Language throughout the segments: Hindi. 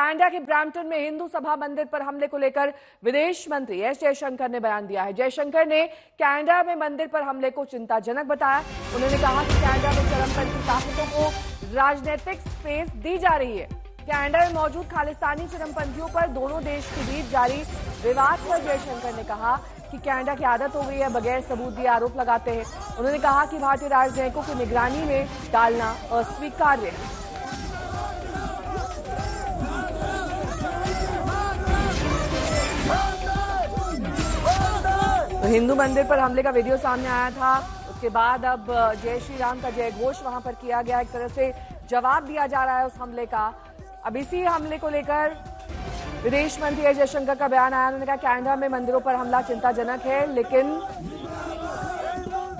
कनाडा के ब्रैम्पटन में हिंदू सभा मंदिर पर हमले को लेकर विदेश मंत्री एस जयशंकर ने बयान दिया है। जयशंकर ने कनाडा में मंदिर पर हमले को चिंताजनक बताया। उन्होंने कहा कि कनाडा में चरमपंथी ताकतों को राजनीतिक स्पेस दी जा रही है। कनाडा में मौजूद खालिस्तानी चरमपंथियों पर दोनों देश के बीच जारी विवाद पर जयशंकर ने कहा कि कनाडा की आदत हो गई है बगैर सबूत दिए आरोप लगाते हैं। उन्होंने कहा कि भारतीय राजनयिकों को निगरानी में डालना अस्वीकार्य है। तो हिंदू मंदिर पर हमले का वीडियो सामने आया था। उसके बाद अब जय श्री राम का जय घोष वहां पर किया गया। एक तरह से जवाब दिया जा रहा है उस हमले का। अब इसी हमले को लेकर विदेश मंत्री एस जयशंकर का बयान आया। उन्होंने कहा कनाडा में मंदिरों पर हमला चिंताजनक है, लेकिन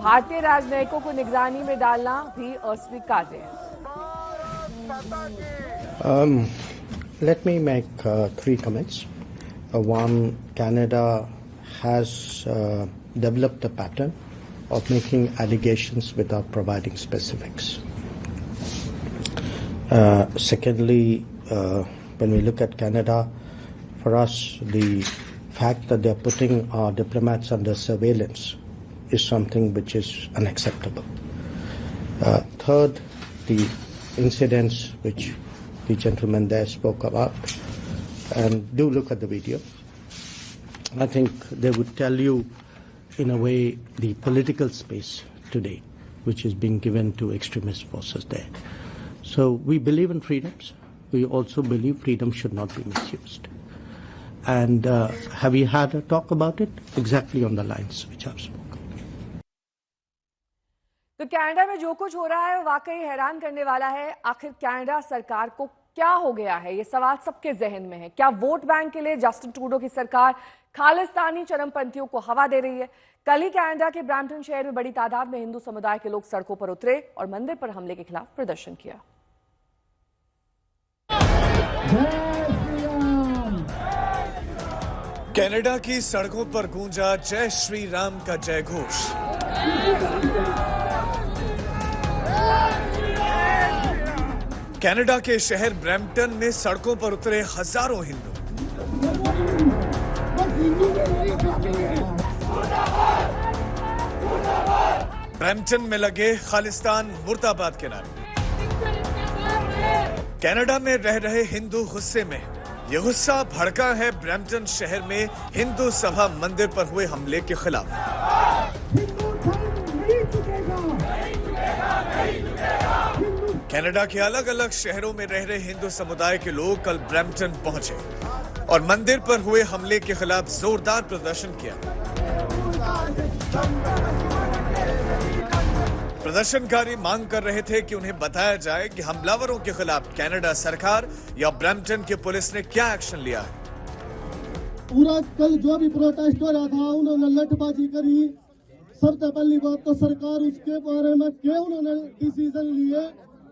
भारतीय राजनयिकों को निगरानी में डालना भी अस्वीकार्य है। Let me make three comments. One, Canada has developed a pattern of making allegations without providing specifics. Secondly, when we look at Canada, for us, the fact that they're putting our diplomats under surveillance is something which is unacceptable. Third, the incidents which the gentleman there spoke about, and do look at the video. I think they would tell you, in a way, the political space today, which is being given to extremist forces there. So we believe in freedoms. We also believe freedom should not be misused. And have we had a talk about it? Exactly on the lines which I've spoken. तो कनाडा में जो कुछ हो रहा है वो वाकई हैरान करने वाला है। आखिर कनाडा सरकार को क्या हो गया है, ये सवाल सबके जहन में है। क्या वोट बैंक के लिए जस्टिन ट्रूडो की सरकार खालिस्तानी चरमपंथियों को हवा दे रही है? कल ही कनाडा के ब्रैम्पटन शहर में बड़ी तादाद में हिंदू समुदाय के लोग सड़कों पर उतरे और मंदिर पर हमले के खिलाफ प्रदर्शन किया। कनाडा की सड़कों पर गूंजा जय श्री राम का जय घोष। कनाडा के शहर ब्रैम्पटन में सड़कों पर उतरे हजारों हिंदू। ब्रैम्पटन में लगे खालिस्तान मुर्दाबाद के नारे। कनाडा में रह रहे हिंदू गुस्से में। यह गुस्सा भड़का है ब्रैम्पटन शहर में हिंदू सभा मंदिर पर हुए हमले के खिलाफ। कनाडा के अलग अलग शहरों में रह रहे हिंदू समुदाय के लोग कल ब्रैम्पटन पहुंचे और मंदिर पर हुए हमले के खिलाफ जोरदार प्रदर्शन किया। प्रदर्शनकारी मांग कर रहे थे कि उन्हें बताया जाए कि हमलावरों के खिलाफ कनाडा सरकार या ब्रैम्पटन की पुलिस ने क्या एक्शन लिया है। पूरा कल जो भी प्रोटेस्ट हो रहा था, उन्होंने लठबाजी करी। सबसे पहली बात तो सरकार उसके बारे में क्या उन्होंने डिसीजन लिए,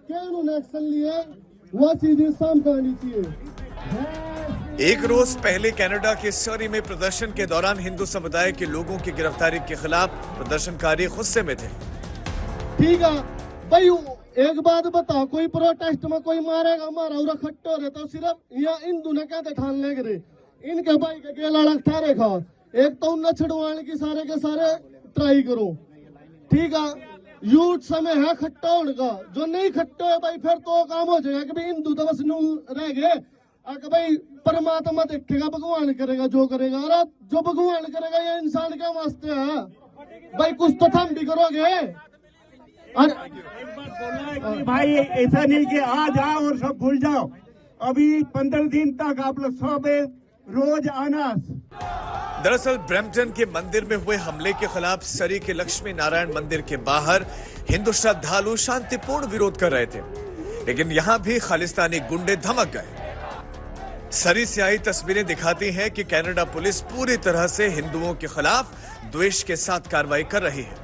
क्या उन्होंने एक्शन लिए, वो चीजें सामने आनी चाहिए। एक रोज पहले कनाडा के सरी में प्रदर्शन के दौरान हिंदू समुदाय के लोगों की गिरफ्तारी के खिलाफ प्रदर्शनकारी गुस्से में थे। ठीक है भाई, एक बात बताओ, कोई प्रोटेस्ट में कोई मारेगा, मारा उरा खट्टो रहे तो सिर्फ या हिंदू ने कहते ठान ले गए इनके भाई के गेला ठहरे खा। एक तो उन छुड़वाने की सारे के सारे ट्राई करो। ठीक है, यूथ समय है खट्टा उनका, जो नहीं खट्टो है भाई फिर तो काम हो जाएगा कि भाई हिंदू तो बस नू रह गए। अगर भाई परमात्मा देखेगा, भगवान करेगा जो करेगा। अरे जो भगवान करेगा ये इंसान क्या वास्ते है भाई, कुछ तो थम भी करोगे। भाई ऐसा नहीं कि आ जाओ और सब भूल जाओ। अभी 15 दिन तक आप लोग सब रोज आना। दरअसल ब्रैम्पटन के मंदिर में हुए हमले के खिलाफ सरी के लक्ष्मी नारायण मंदिर के बाहर हिंदू श्रद्धालु शांतिपूर्ण विरोध कर रहे थे, लेकिन यहां भी खालिस्तानी गुंडे धमक गए। सरी से आई तस्वीरें दिखाती हैं कि कनाडा पुलिस पूरी तरह से हिंदुओं के खिलाफ द्वेष के साथ कार्रवाई कर रही है।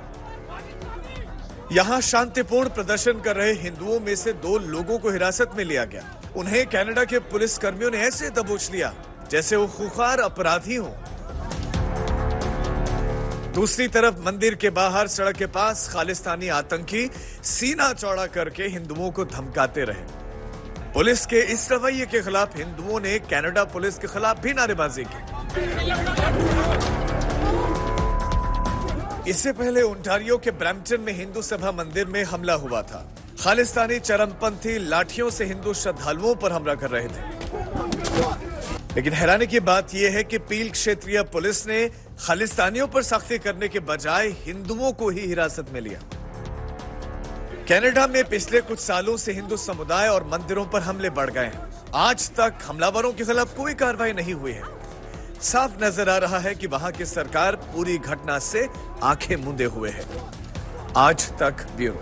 यहां शांतिपूर्ण प्रदर्शन कर रहे हिंदुओं में से 2 लोगों को हिरासत में लिया गया। उन्हें कनाडा के पुलिस कर्मियों ने ऐसे दबोच लिया जैसे वो खूंखार अपराधी हों। दूसरी तरफ मंदिर के बाहर सड़क के पास खालिस्तानी आतंकी सीना चौड़ा करके हिंदुओं को धमकाते रहे। पुलिस के इस रवैये के खिलाफ हिंदुओं ने कनाडा पुलिस के खिलाफ भी नारेबाजी की। इससे पहले ओंटारियो के ब्रैम्पटन में हिंदू सभा मंदिर में हमला हुआ था। खालिस्तानी चरमपंथी लाठियों से हिंदू श्रद्धालुओं पर हमला कर रहे थे। लेकिन हैरानी की बात यह है कि पील क्षेत्रीय पुलिस ने खालिस्तानियों पर सख्ती करने के बजाय हिंदुओं को ही हिरासत में लिया। कनाडा में पिछले कुछ सालों से हिंदू समुदाय और मंदिरों पर हमले बढ़ गए हैं। आज तक हमलावरों के खिलाफ कोई कार्रवाई नहीं हुई है। साफ नजर आ रहा है कि वहां की सरकार पूरी घटना से आंखें मूंदे हुए है। आज तक ब्यूरो।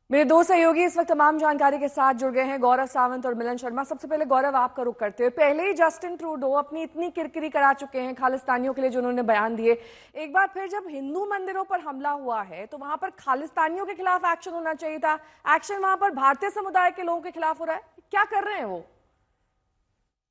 मेरे दो सहयोगी इस वक्त तमाम जानकारी के साथ जुड़ गए हैं, गौरव सावंत और मिलन शर्मा। सबसे पहले गौरव, आपका रुख करते हुए, पहले ही जस्टिन ट्रूडो अपनी इतनी किरकिरी करा चुके हैं खालिस्तानियों के लिए जो उन्होंने बयान दिए। एक बार फिर जब हिंदू मंदिरों पर हमला हुआ है तो वहां पर खालिस्तानियों के खिलाफ एक्शन होना चाहिए था। एक्शन वहां पर भारतीय समुदाय के लोगों के खिलाफ हो रहा है। क्या कर रहे हैं वो?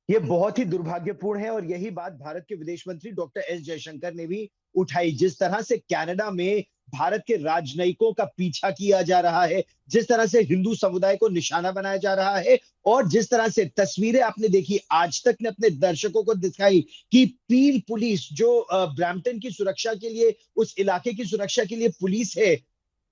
ये बहुत ही दुर्भाग्यपूर्ण है और यही बात भारत के विदेश मंत्री डॉक्टर एस जयशंकर ने भी उठाई। जिस तरह से कनाडा में भारत के राजनयिकों का पीछा किया जा रहा है, जिस तरह से हिंदू समुदाय को निशाना बनाया जा रहा है और जिस तरह से तस्वीरें आपने देखी, आज तक ने अपने दर्शकों को दिखाई कि पील पुलिस जो ब्रैम्पटन की सुरक्षा के लिए, उस इलाके की सुरक्षा के लिए पुलिस है,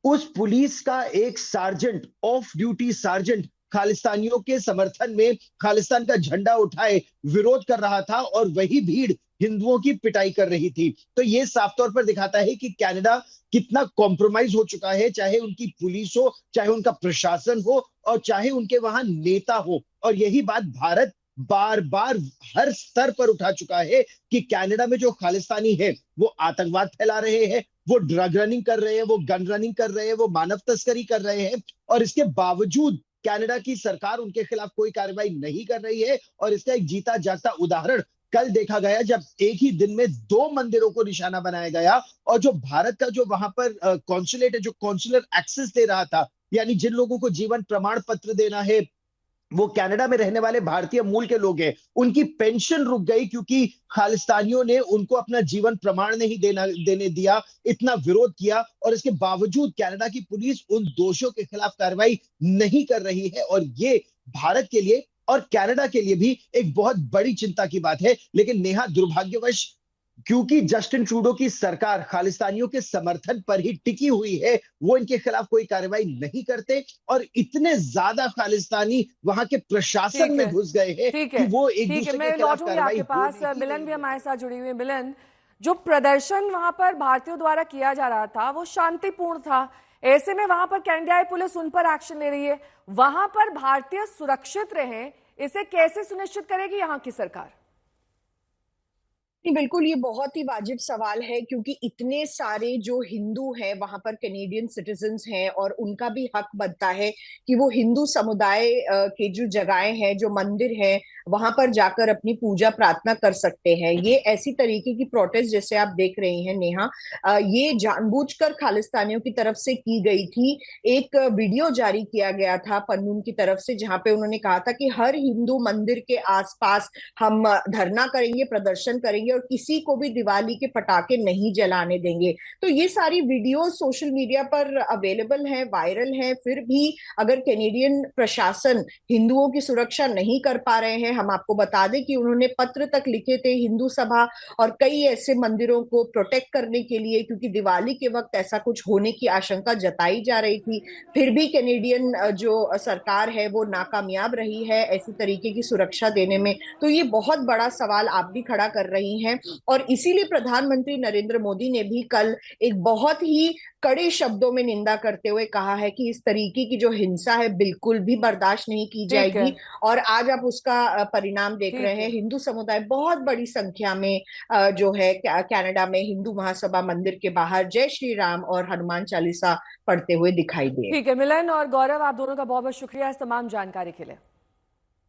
उस पुलिस का एक सार्जेंट, ऑफ ड्यूटी सार्जेंट, खालिस्तानियों के समर्थन में खालिस्तान का झंडा उठाए विरोध कर रहा था और वही भीड़ हिंदुओं की पिटाई कर रही थी। तो ये साफ तौर पर दिखाता है कि कनाडा कितना कॉम्प्रोमाइज हो चुका है, चाहे उनकी पुलिस हो, चाहे उनका प्रशासन हो और चाहे उनके वहां नेता हो। और यही बात भारत बार बार हर स्तर पर उठा चुका है कि कनाडा में जो खालिस्तानी है वो आतंकवाद फैला रहे हैं, वो ड्रग रनिंग कर रहे हैं, वो गन रनिंग कर रहे हैं, वो मानव तस्करी कर रहे हैं और इसके बावजूद कनाडा की सरकार उनके खिलाफ कोई कार्रवाई नहीं कर रही है। और इसका एक जीता जागता उदाहरण कल देखा गया जब एक ही दिन में 2 मंदिरों को निशाना बनाया गया और जो भारत का जो वहां पर कॉन्सुलेट है, जो कॉन्सुलर एक्सेस दे रहा था, यानी जिन लोगों को जीवन प्रमाण पत्र देना है, वो कनाडा में रहने वाले भारतीय मूल के लोग हैं, उनकी पेंशन रुक गई क्योंकि खालिस्तानियों ने उनको अपना जीवन प्रमाण नहीं देने दिया। इतना विरोध किया और इसके बावजूद कनाडा की पुलिस उन दोषियों के खिलाफ कार्रवाई नहीं कर रही है और ये भारत के लिए और कनाडा के लिए भी एक बहुत बड़ी चिंता की बात है। लेकिन नेहा, दुर्भाग्यवश क्योंकि जस्टिन ट्रूडो की सरकार खालिस्तानियों के समर्थन पर ही टिकी हुई है, वो इनके खिलाफ कोई कार्रवाई नहीं करते और इतने ज्यादा खालिस्तानी वहां के प्रशासन में घुस गए हैं कि वो एक दूसरे के खिलाफ कार्रवाई। आपके पास मिलन भी हमारे साथ जुड़ी हुई है। मिलन, जो प्रदर्शन वहां पर भारतीयों द्वारा किया जा रहा था वो शांतिपूर्ण था, ऐसे में वहां पर कनाडाई पुलिस उन पर एक्शन ले रही है, वहां पर भारतीय सुरक्षित रहें, इसे कैसे सुनिश्चित करेगी यहाँ की सरकार? बिल्कुल, ये बहुत ही वाजिब सवाल है क्योंकि इतने सारे जो हिंदू हैं वहां पर कैनेडियन सिटीजन्स हैं और उनका भी हक बनता है कि वो हिंदू समुदाय के जो जगहें हैं, जो मंदिर हैं, वहां पर जाकर अपनी पूजा प्रार्थना कर सकते हैं। ये ऐसी तरीके की प्रोटेस्ट जैसे आप देख रही हैं नेहा, ये जानबूझकर खालिस्तानियों की तरफ से की गई थी। एक वीडियो जारी किया गया था पन्नून की तरफ से जहां पे उन्होंने कहा था कि हर हिंदू मंदिर के आसपास हम धरना करेंगे, प्रदर्शन करेंगे और किसी को भी दिवाली के पटाखे नहीं जलाने देंगे। तो ये सारी वीडियो सोशल मीडिया पर अवेलेबल है, वायरल है। फिर भी अगर कैनेडियन प्रशासन हिंदुओं की सुरक्षा नहीं कर पा रहे हैं, हम आपको बता दें कि उन्होंने पत्र तक लिखे थे हिंदू सभा और कई ऐसे मंदिरों को प्रोटेक्ट करने के लिए, क्योंकि दिवाली के वक्त ऐसा कुछ होने की आशंका जताई जा रही थी। फिर भी कैनेडियन जो सरकार है वो नाकामयाब रही है ऐसी तरीके की सुरक्षा देने में। तो ये बहुत बड़ा सवाल आप भी खड़ा कर रही हैं और इसीलिए प्रधानमंत्री नरेंद्र मोदी ने भी कल एक बहुत ही कड़े शब्दों में निंदा करते हुए कहा है कि इस तरीके की जो हिंसा है बिल्कुल भी बर्दाश्त नहीं की जाएगी। और आज आप उसका परिणाम देख रहे हैं। हिंदू समुदाय बहुत बड़ी संख्या में जो है कनाडा में हिंदू महासभा मंदिर के बाहर जय श्री राम और हनुमान चालीसा पढ़ते हुए दिखाई दिए। ठीक है मिलन और गौरव, आप दोनों का बहुत बहुत शुक्रिया इस तमाम जानकारी के लिए।